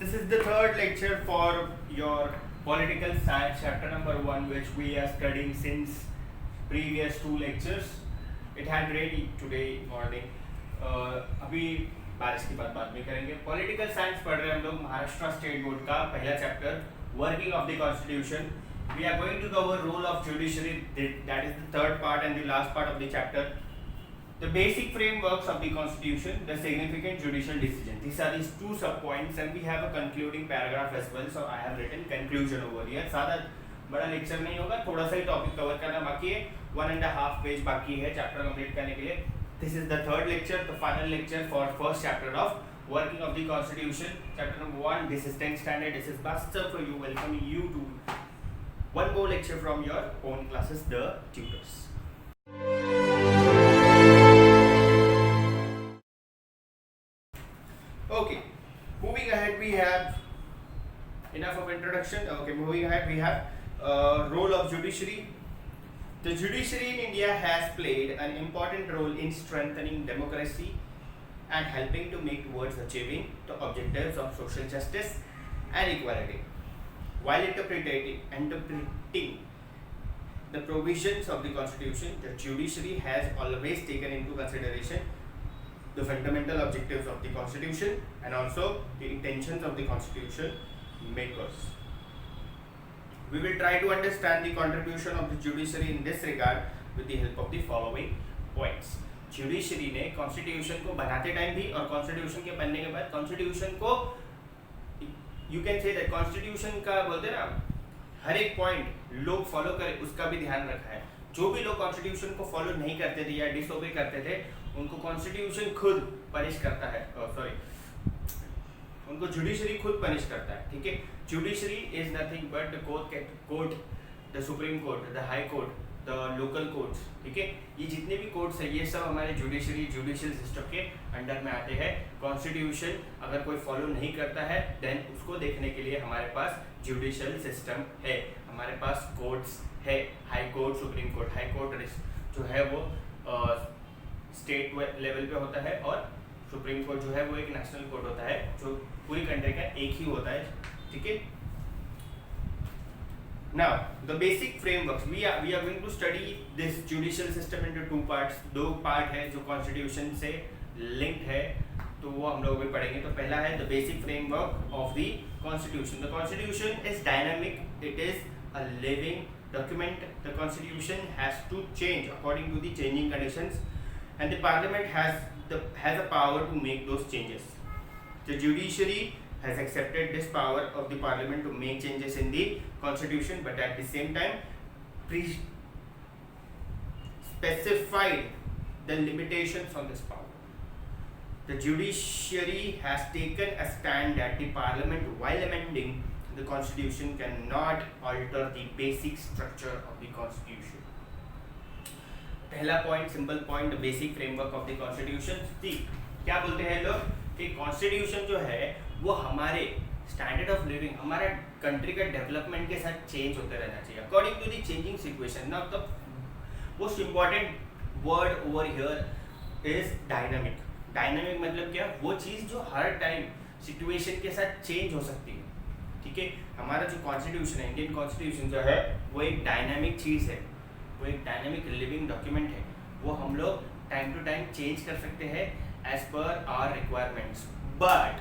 This is the third lecture for your political science chapter number 1, which we are studying since previous 2 lectures. It had rained today morning. अभी बारिश की बात बाद में करेंगे. Political science पढ़ रहे हैं हम लोग महाराष्ट्र स्टेट बोर्ड का पहला chapter working of the constitution. We are going to cover role of judiciary, that is the third part and the last part of the chapter. The basic frameworks of the constitution, the significant judicial decision. These are these 2 sub points and we have a concluding paragraph as well. So I have written conclusion over here. ज़्यादा बड़ा lecture नहीं होगा, थोड़ा सा ही topic cover करना बाकी है. 1.5 page बाकी है चैप्टर कंप्लीट करने के लिए. This is the third lecture, the final lecture for first chapter of working of the constitution. Chapter number 1. This is 10th standard. This is Bhaskar for you, welcoming you to one more lecture from your own classes, the tutors. Okay, moving ahead, we have enough of introduction. Okay, moving ahead, we have role of judiciary. The judiciary in India has played an important role in strengthening democracy and helping to make towards achieving the objectives of social justice and equality. While interpreting the provisions of the constitution, the judiciary has always taken into consideration the fundamental objectives of the constitution and also the intentions of the constitution makers. We will try to understand the contribution of the judiciary in this regard with the help of the following points. Judiciary ने constitution को बनाते time भी और constitution के बनने के बाद constitution को you can say that constitution का बोलते हैं ना, हर एक point लोग follow करें उसका भी ध्यान रखा है. जो भी लोग constitution को follow नहीं करते थे या disobey करते थे उनको constitution खुद punish करता है. उनको judiciary खुद punish करता है. ठीक है, judiciary is nothing but the court, the supreme court, the high court, the local courts. ठीक है, ये जितने भी courts हैं ये सब हमारे judicial system के अंडर में आते हैं. Constitution अगर कोई follow नहीं करता है then उसको देखने के लिए हमारे पास judicial system है. हमारे पास courts है, high court, supreme court. high court जो है वो स्टेट लेवल पे होता है और सुप्रीम कोर्ट जो है वो एक नेशनल कोर्ट होता है जो पूरी कंट्री का एक ही होता है. ठीक है. Now the basic frameworks we are going to study this judicial system into 2 parts. 2 part है जो कॉन्स्टिट्यूशन से लिंक्ड है तो वो हम लोग भी पढ़ेंगे. तो पहला है the basic framework of the constitution. The constitution is dynamic, it is a living document. The constitution has to change according to the changing conditions and the parliament has a power to make those changes. The judiciary has accepted this power of the parliament to make changes in the constitution, but at the same time specified the limitations on this power. The judiciary has taken a stand that the parliament, while amending the constitution, cannot alter the basic structure of the constitution. पहला point, simple point, basic framework of the constitution. क्या बोलते हैं लोग कि constitution जो है वो हमारे स्टैंडर्ड ऑफ लिविंग, हमारा कंट्री का डेवलपमेंट के साथ चेंज होते रहना चाहिए according to the changing situation. Now the most important word over here is dynamic. Dynamic मतलब क्या? वो चीज़ जो हर टाइम सिचुएशन के साथ चेंज हो सकती है. ठीक है, हमारा जो कॉन्स्टिट्यूशन है, इंडियन कॉन्स्टिट्यूशन जो है वो एक डायनामिक चीज़ है, वो एक डायनामिक लिविंग डॉक्यूमेंट है. वो हम लोग टाइम टू टाइम चेंज कर सकते हैं as per our requirements. But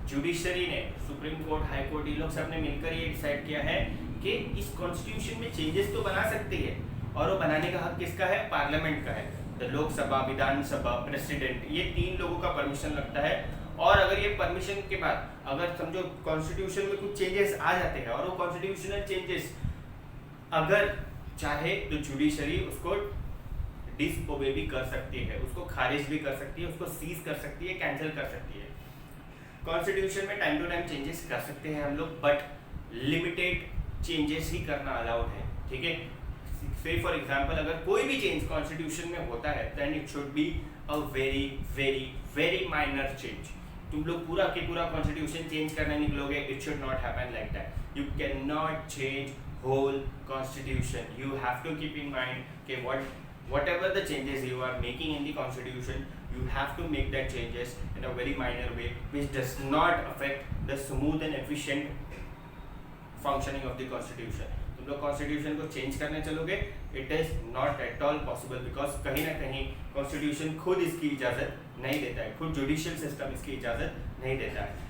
judiciary ने, सुप्रीम कोर्ट, हाई कोर्ट, ये लोग सब ने मिलकर ये डिसाइड किया है कि इस कॉन्स्टिट्यूशन में चेंजेस तो बना सकती है और वो बनाने का हक किसका है? पार्लियामेंट का है. द लोकसभा, विधानसभा, प्रेसिडेंट, ये 3 लोगों का परमिशन लगता है. और अगर ये परमिशन के बाद अगर समझो कॉन्स्टिट्यूशन में कुछ चेंजेस आ जाते हैं और वो कॉन्स्टिट्यूशनल चेंजेस अगर चाहे तो जुडिशरी उसको डिसओबे भी कर सकती है, उसको खारिज भी कर सकती है, उसको सीज कर सकती है, कैंसिल कर सकती है. कॉन्स्टिट्यूशन में टाइम टू टाइम चेंजेस कर सकते हैं हम लोग, बट लिमिटेड चेंजेस ही करना अलाउड है. ठीक है, से फॉर एग्जांपल अगर कोई भी चेंज कॉन्स्टिट्यूशन में होता है then it should be a very very very minor change. तुम लोग पूरा के पूरा कॉन्स्टिट्यूशन चेंज करने निकलोगे, it should not happen like that. You can not change whole constitution. You have to keep in mind कि whatever the changes you are making in the constitution, you have to make that changes in a very minor way which does not affect the smooth and efficient functioning of the constitution. तुम लोग constitution को change करने चलोगे, it is not at all possible, because कहीं ना कहीं constitution खुद इसकी इजाज़त नहीं देता है, खुद जुडिशियल सिस्टम इसकी इजाज़त नहीं देता है।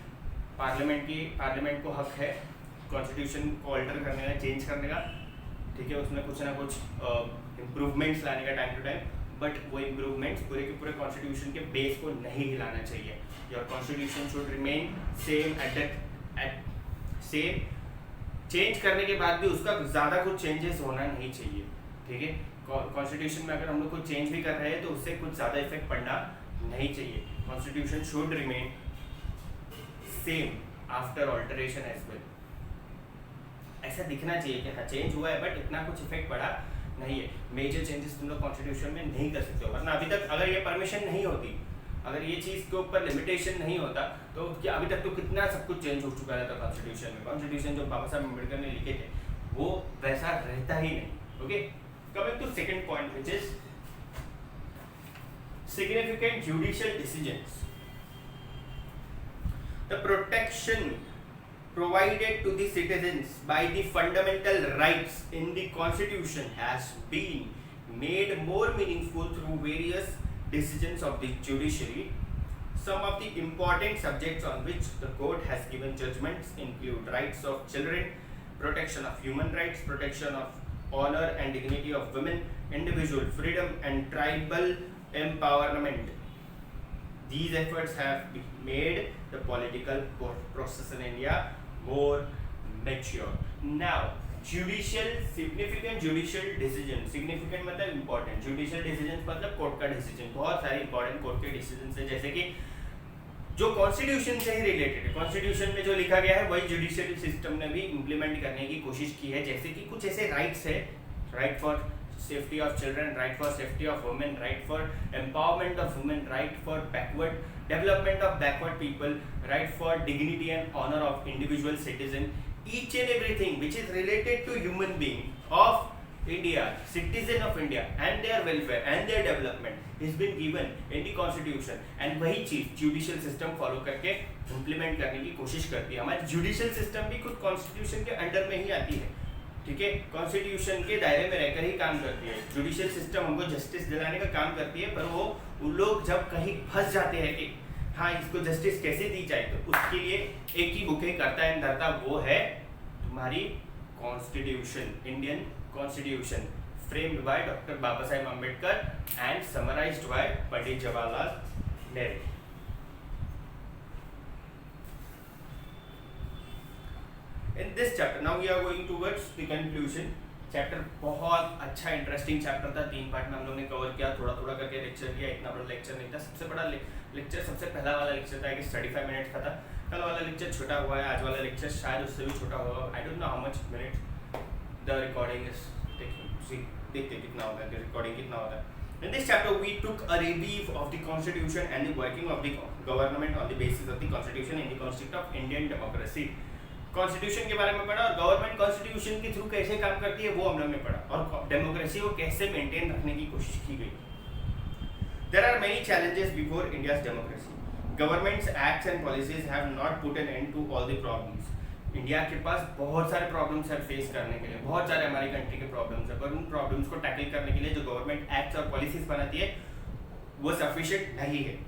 पार्लियामेंट को हक है कॉन्स्टिट्यूशन को अल्टर करने का, चेंज करने का, ठीक है, उसमें कुछ ना कुछ इम्प्रूवमेंट्स लाने का टाइम टू टाइम, बट वो इम्प्रूवमेंट्स पूरे के पूरे कॉन्स्टिट्यूशन के बेस को नहीं हिलाना चाहिए। Your constitution should remain same at same, change करने के बाद भी उसका ज़्यादा कुछ चेंजेस होना नहीं चाहिए, ठीक है। कॉन्स्टिट्यूशन में अगर हम लोग कुछ चेंज भी कर रहे हैं तो उससे कुछ ज़्यादा इफेक्ट पड़ना नहीं चाहिए। Constitution should remain same after alteration as well. ऐसा दिखना चाहिए कि हाँ चेंज हुआ है बट इतना कुछ इफेक्ट पड़ा नहीं है। मेजर चेंजेस तुम लोग कॉन्स्टिट्यूशन में नहीं कर सकते हो, वरना अभी तक अगर ये परमिशन नहीं होती, अगर ये चीज़ के ऊपर लिमिटेशन नहीं होता तो क्या अभी तक तो कितना सब कुछ चेंज हो चुका रहता कॉन्स्टिट्यूशन में। कॉन्स्टिट्यूशन जो बाबा साहब अम्बेडकर ने लिखे थे वो वैसा रहता ही नहीं। Okay, coming to second point which is significant judicial decisions. The protection provided to the citizens by the fundamental rights in the constitution has been made more meaningful through various decisions of the judiciary. Some of the important subjects on which the court has given judgments include rights of children, protection of human rights, protection of honor and dignity of women, individual freedom and tribal empowerment. These efforts have made the political process in India more mature. Now, significant judicial decision, significant मतलब important, judicial decisions मतलब court का decision, बहुत सारे important court के decision है, जैसे कि जो कॉन्स्टिट्यूशन से ही रिलेटेड है, कॉन्स्टिट्यूशन में जो लिखा गया है वही जुडिशियल सिस्टम ने भी इम्प्लीमेंट करने की कोशिश की है। जैसे कि कुछ ऐसे राइट्स है, right for safety of children, right for safety of women, right for empowerment of women, right for backward development of backward people, right for dignity and honor of individual citizen, each and everything which is related to human being of India, citizen of India and their welfare and their development has been given in the constitution, and वही चीज judicial system follow करके implement करने की कोशिश करती है। हमारी judicial system भी खुद constitution के अंडर में ही आती है, ठीक है, कॉन्स्टिट्यूशन के दायरे में रहकर ही काम करती है। जुडिशियल सिस्टम हमको जस्टिस दिलाने का काम करती है, पर वो उन लोग जब कहीं फंस जाते हैं कि हाँ इसको जस्टिस कैसे दी जाए, तो उसके लिए एक ही बुके करता है धरता, वो है तुम्हारी constitution, Indian constitution, framed by doctor Baba Saheb Ambedkar and summarised by Pandit Jawaharlal Nehru. In this chapter, now we are going towards the conclusion. Chapter बहुत अच्छा इंटरेस्टिंग चैप्टर था, 3 पार्ट में हम लोग ने कवर किया, थोड़ा थोड़ा करके लेक्चर किया, इतना बड़ा लेक्चर नहीं था। सबसे बड़ा लेक्चर, सबसे पहला वाला लेक्चर था कि 35 मिनट्स का था, कल वाला लेक्चर छोटा हुआ है, आज वाला लेक्चर शायद उससे भी छोटा होगा, I don't know how much minutes the recording is taking, देखते कितना होता है, रिकॉर्डिंग कितना होता है। In this chapter, we took a review of the constitution and the working of the government on the basis of the constitution in the concept of Indian democracy. Constitution के बारे में पढ़ा और गवर्नमेंट कॉन्स्टिट्यूशन के through कैसे काम करती है वो हम लोग ने पढ़ा, और डेमोक्रेसी को कैसे मेंटेन रखने की कोशिश की गई। There are many challenges before India's democracy. Governments acts and policies have not put an end to all the problems. India के पास बहुत सारे प्रॉब्लम्स है फेस करने के लिए, बहुत सारे हमारी कंट्री के प्रॉब्लम्स है, पर उन प्रॉब्लम्स को टैकल करने के लिए जो गवर्नमेंट एक्ट्स और पॉलिसीज बनाती है वो सफिशिएंट नहीं है।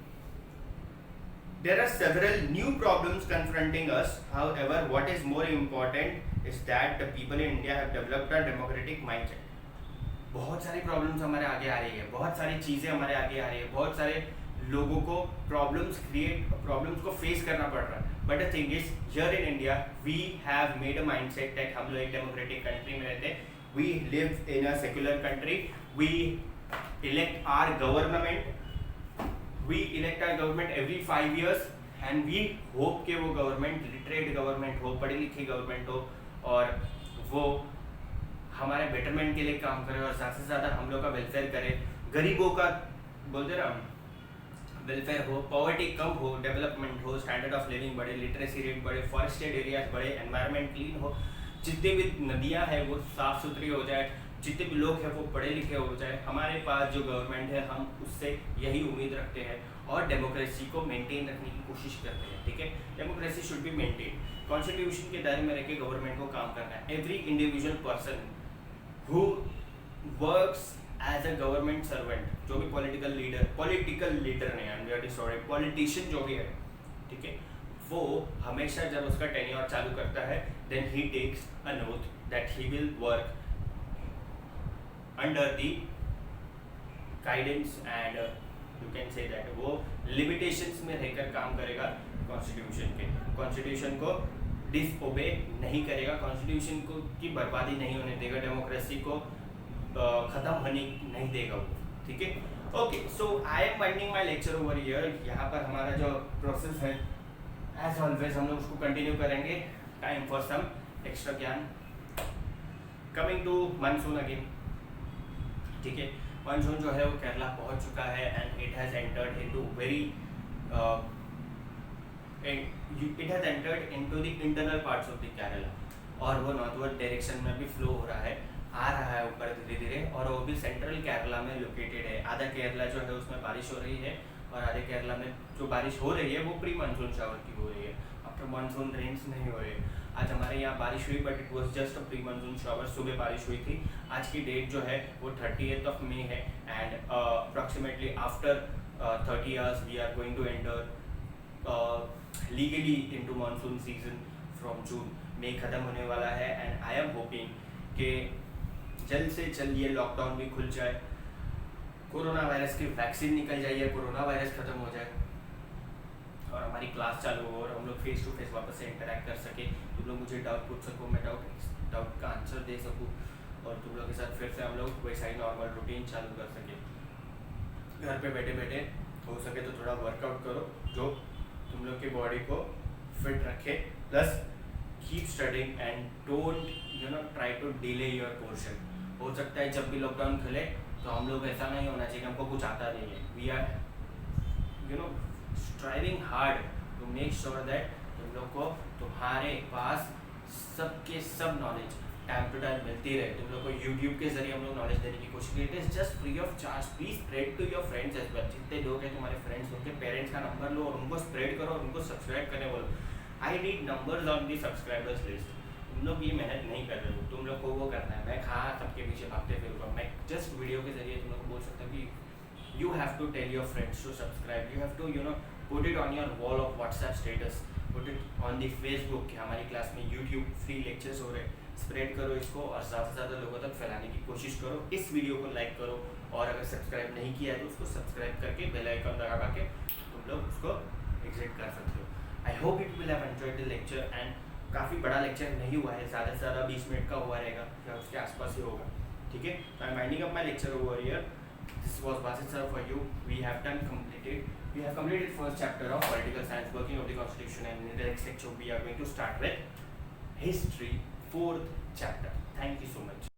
There are several new problems confronting us. However, what is more important is that the people in India have developed a democratic mindset. बहुत सारी प्रॉब्लम्स हमारे आगे आ रही है, बहुत सारी चीज़ें हमारे आगे आ रही है, बहुत सारे लोगों को प्रॉब्लम्स को फेस करना पड़ रहा है। But the thing is here in India we have made a mindset that हम लोग एक डेमोक्रेटिक कंट्री में रहते हैं, we live in a secular country, we elect our government, we elect our government every 5 years and we hope कि वो government literate government हो, पढ़ी लिखी गवर्नमेंट हो और वो हमारे बेटरमेंट के लिए काम करे और ज़्यादा से ज़्यादा हम लोग का वेलफेयर करे, गरीबों का बोलते ना वेलफेयर हो, पॉवर्टी कम हो, डेवलपमेंट हो, स्टैंडर्ड ऑफ लिविंग बढ़े, लिटरेसी रेट बढ़े, फॉरेस्टेड एरियाज बढ़े, एनवायरनमेंट क्लीन हो, जितनी भी नदियाँ हैं वो साफ़ सुथरी हो जाए, जितने भी लोग हैं वो पढ़े लिखे हो जाए, हमारे पास जो गवर्नमेंट है हम उससे यही उम्मीद रखते हैं और डेमोक्रेसी को मेंटेन रखने की कोशिश करते हैं, ठीक है। Democracy should be maintain, constitution के दायरे में रह के गवर्नमेंट को काम करना है। Every individual person who works as a government servant, जो भी पॉलिटिकल लीडर नहीं, I am very sorry, politician जो भी है, ठीक है, वो हमेशा जब उसका टेन्योर चालू करता है then he takes a oath that he will work under the guidance and you can say that वो लिमिटेशंस में रहकर काम करेगा कॉन्स्टिट्यूशन के, कॉन्स्टिट्यूशन को डिसओबे नहीं करेगा, कॉन्स्टिट्यूशन को की बर्बादी नहीं होने देगा, डेमोक्रेसी को ख़त्म होने नहीं देगा वो, ठीक है। Okay, so I am winding my lecture over here. यहाँ पर हमारा जो प्रोसेस है एज ऑलवेज हम लोग उसको कंटिन्यू करेंगे। टाइम फॉर सम एक्स्ट्रा ज्ञान। कमिंग टू मानसून अगेन, ठीक है। मानसून जो है वो केरला पहुंच चुका है and it has entered into very it has entered into the internal parts of the Kerala और वो नॉर्थवर्ड डायरेक्शन में भी फ्लो हो रहा है, आ रहा है ऊपर धीरे धीरे, और वो भी सेंट्रल केरला में लोकेटेड है। आधा केरला जो है उसमें बारिश हो रही है और आधे केरला में जो बारिश हो रही है वो प्री मानसून शावर की हो रही है, आफ्टर मानसून रेन्स नहीं हो रहे। आज हमारे यहाँ बारिश हुई but it was just a pre monsoon shower, सुबह बारिश हुई थी। आज की डेट जो है वो 30th of May है and approximately after 30 hours we are going to enter legally into monsoon season from June. मई ख़त्म होने वाला है एंड आई एम होपिंग कि जल्द से जल्द ये लॉकडाउन भी खुल जाए, कोरोना वायरस की वैक्सीन निकल जाए या कोरोना वायरस ख़त्म हो जाए और हमारी क्लास चालू हो और हम लोग फेस टू फेस वापस से इंटरेक्ट कर सके। तुम लोग मुझे डाउट पूछ सको, मैं डाउट का आंसर दे सकूँ और तुम लोग के साथ फिर से हम लोग वैसा ही नॉर्मल रूटीन चालू कर सके। घर पे बैठे बैठे हो सके तो थोड़ा वर्कआउट करो जो तुम लोग की बॉडी को फिट रखे, plus keep studying and don't try to delay your portion. हो सकता है जब भी लॉकडाउन खुले तो हम लोग ऐसा नहीं होना चाहिए कि हमको कुछ आता नहीं है। We are striving hard to make sure that तुम लोग को तुम्हारे पास सबके सब नॉलेज टाइम टू टाइम मिलती रहे। तुम लोग को यूट्यूब के जरिए हम लोग नॉलेज देने की कोशिश करते हैं, just free of charge. Please spread to your friends as well. जितने लोग हैं तुम्हारे फ्रेंड्स, उनके पेरेंट्स का नंबर लो और उनको स्प्रेड करो और उनको सब्सक्राइब करने बोलो। I need numbers on the subscribers list. तुम लोग ये मेहनत नहीं कर रहे हो, तुम लोग को वो करना है। मैं कहाँ सबके पीछे भागते फिरूँगा। मैं जस्ट वीडियो के जरिए तुम लोग को बोल सकता हूँ कि you have to tell your friends to subscribe, you have to put it on your wall of WhatsApp status, put it on the Facebook कि हमारी क्लास में यूट्यूब फ्री लेक्चर्स हो रहे हैं। स्प्रेड करो इसको और ज़्यादा से ज़्यादा लोगों तक फैलाने की कोशिश करो। इस वीडियो को लाइक करो और अगर सब्सक्राइब नहीं किया है तो उसको सब्सक्राइब करके बेल आइकन लगा के तुम लोग उसको एग्जिट कर सकते हो। I hope it will have enjoyed the lecture and काफ़ी बड़ा लेक्चर नहीं हुआ है, ज़्यादा से ज़्यादा 20 मिनट का हुआ रहेगा या उसके आसपास ही होगा, ठीक है। तो I am winding up my lecture over here. This was Basit sir for you. We have completed first chapter of political science, working of the constitution, and in the next lecture we are going to start with history, 4th chapter. Thank you so much.